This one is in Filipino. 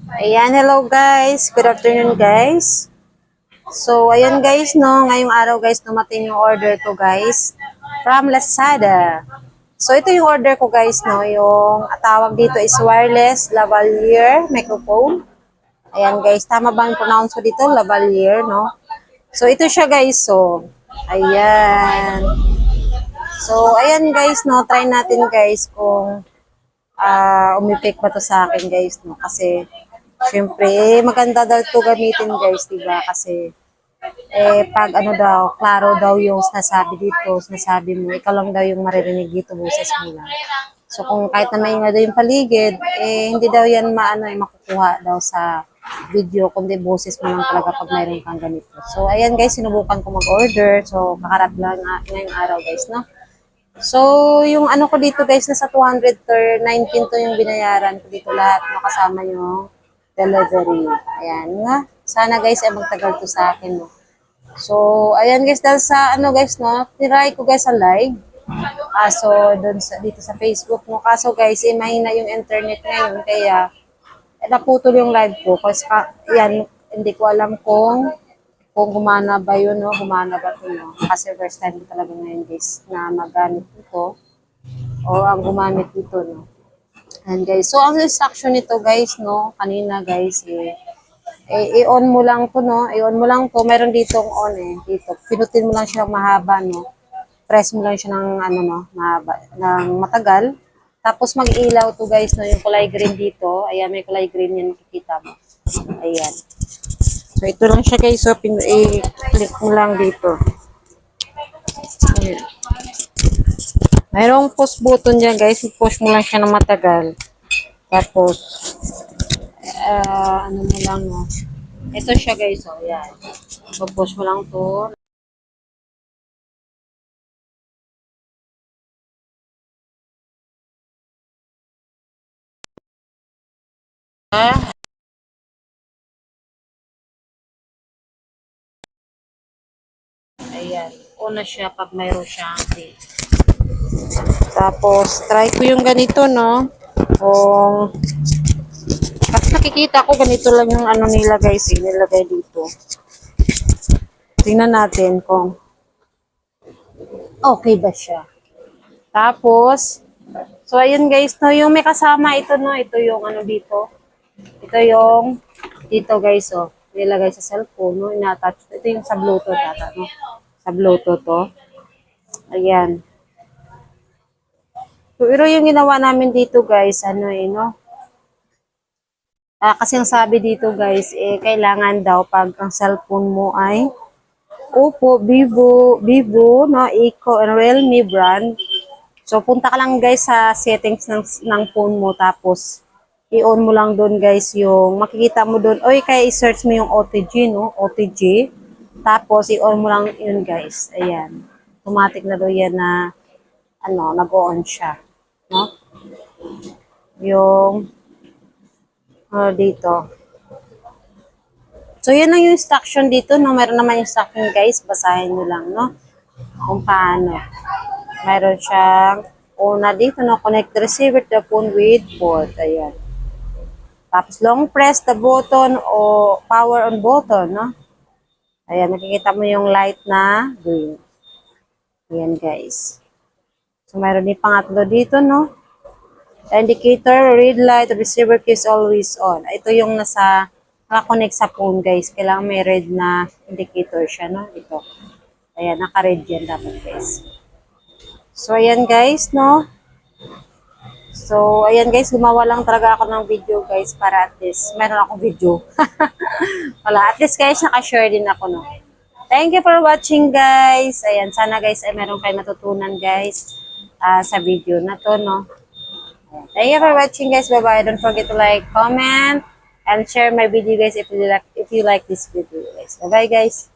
Ayan, hello guys. Good afternoon guys. So, ayan guys, no, ngayong araw guys, dumating yung order ko guys from Lazada. So, ito yung order ko guys, no, yung tawag dito is wireless lavalier microphone. Ayan guys, tama ba ang pronounce ko dito? Lavalier, no? So, ito siya guys, so, ayan. So, ayan guys, no, try natin guys kung umipik ba to sa akin guys, no, kasi syempre, maganda daw ito gamitin guys, diba? Kasi, pag ano daw, klaro daw yung sinasabi dito, sinasabi mo, ikaw lang daw yung maririnig dito, boses mo lang. So, kung kahit na may nga daw yung paligid, hindi daw yan makukuha daw sa video, kundi boses mo lang talaga pag mayroon kang ganito. So, ayan guys, sinubukan ko mag-order. So, kakarap lang ngayong araw guys, no? So, yung ano ko dito guys, nasa 219 to yung binayaran ko dito lahat, makasama yung delivery. Ayan nga. Sana guys ay magtagal to sa akin. No? So, ayan guys, dahil sa ano guys, no, tiray ko guys sa live. Kaso, dito sa Facebook, no, kaso guys, mahina yung internet ngayon, kaya naputol yung live ko. Kasi, yan, hindi ko alam kung gumana ba yun, no? Gumana ba ito, no? Kasi first time ko talaga ngayon, guys, na magamit ito. O ang gumamit dito, no? And guys, so ang instruction nito, guys, no? Kanina, guys, i-on mo lang to, no? I-on mo lang to. Meron ditong on, dito. Pinutin mo lang siya ng mahaba, no? Press mo lang siya ng, ano, no? Mahaba, ng matagal. Tapos mag-ilaw to, guys, no? Yung kulay green dito. Ayan, may kulay green yan, makikita mo. Ayan. So, ito lang siya guys. So, i-click mo lang dito. Ayan. Mayroong push button dyan guys. I-push mo lang siya ng matagal. Tapos, ano mo lang, no. Ito siya guys. So, ayan. I-push mo lang to. Ayan. Una siya pag mayroon siyang date. Tapos, try ko yung ganito, no. Kung kasi nakikita ko ganito lang yung ano nila guys, nilagay dito. Tingnan natin kung okay ba siya. Tapos, so ayun guys, no, yung may kasama ito, no, ito yung ano dito. Ito yung dito guys, oh. Nilagay sa cellphone, no, ina-attach. Ito yung sa Bluetooth ata, no. Sa Bluetooth, oh. Ayan. Pero yung ginawa namin dito guys, ano no. Kasi ang sabi dito guys, kailangan daw pag ang cellphone mo ay Oppo, Vivo, no, Realme brand. So, punta ka lang guys sa settings ng phone mo, tapos i-on mo lang doon guys yung, makikita mo doon, oy, kaya i-search mo yung OTG, no, OTG. Tapos, i-on mo lang yun guys. Ayan. Automatic na doon yan na, ano, nag-on siya. No? Yung, dito. So, yun lang yung instruction dito, no. Meron naman yung instruction guys. Basahin nyo lang, no. Kung paano. Meron siyang una dito, no. Connect the receiver to the phone with port. Ayan. Tapos, long press the button o power on button, no. Ayan, nakikita mo yung light na green. Ayan, guys. So, meron din pangatlo dito, no. Indicator, red light, receiver keys always on. Ito yung nakakonect sa phone, guys. Kailangan may red na indicator siya, no. Ito. Ayan, naka-red yan dapat, guys. So, ayan, guys, no. So, ayan, guys. Gumawa lang talaga ako ng video, guys, para at least meron akong video. Wala. At least, guys, naka-share din ako, no. Thank you for watching, guys. Ayan, sana, guys, ay meron kayo natutunan, guys, sa video na to, no. Thank you for watching, guys. Bye-bye. Don't forget to like, comment, and share my video, guys, if you like this video, guys. Bye-bye, guys.